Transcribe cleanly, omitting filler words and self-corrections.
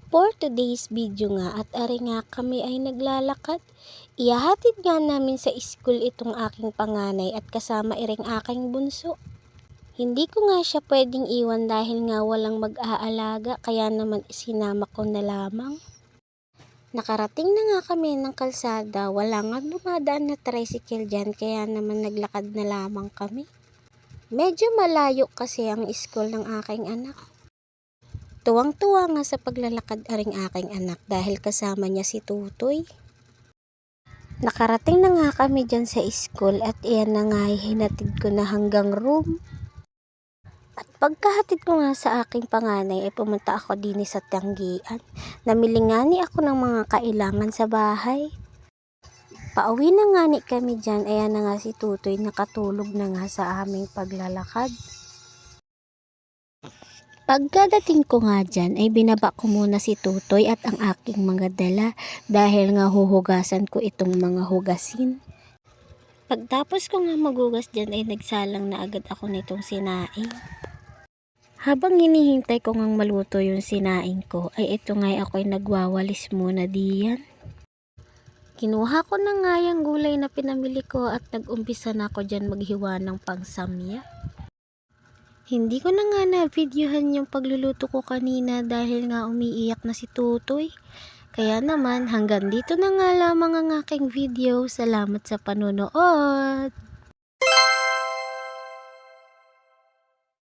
For today's video nga at ari nga kami ay naglalakad. Ihahatid nga namin sa school itong aking panganay at kasama iring aking bunso. Hindi ko nga siya pwedeng iwan dahil nga walang mag-aalaga kaya naman isinama ko na lamang. Nakarating na nga kami ng kalsada, wala nga dumadaan na tricycle dyan kaya naman naglakad na lamang kami. Medyo malayo kasi ang school ng aking anak. Tuwang-tuwa nga sa paglalakad aring aking anak dahil kasama niya si Tutoy. Nakarating na nga kami dyan sa school at iyan na nga hinatid ko na hanggang room. At pagkahatid ko nga sa aking panganay ay pumunta ako din sa Tianggian. Namili nga ni ako ng mga kailangan sa bahay. Pauwi na nga ni kami dyan, ayan na nga si Tutoy nakatulog na nga sa aming paglalakad. Pagkadating ko nga dyan ay binaba ko muna si Tutoy at ang aking mga dala dahil nga huhugasan ko itong mga hugasin. Pagtapos ko nga maghugas dyan ay nagsalang na agad ako nitong sinaing. Habang hinihintay ko ngang maluto yung sinaing ko ay ito nga ako'y nagwawalis muna diyan. Kinuha ko na nga yung gulay na pinamili ko at nag-umpisa na ako dyan maghiwa ng pangsamya. Hindi ko na nga na-videohan yung pagluluto ko kanina dahil nga umiiyak na si Tutoy. Kaya naman hanggang dito na nga lamang ang aking video. Salamat sa panonood!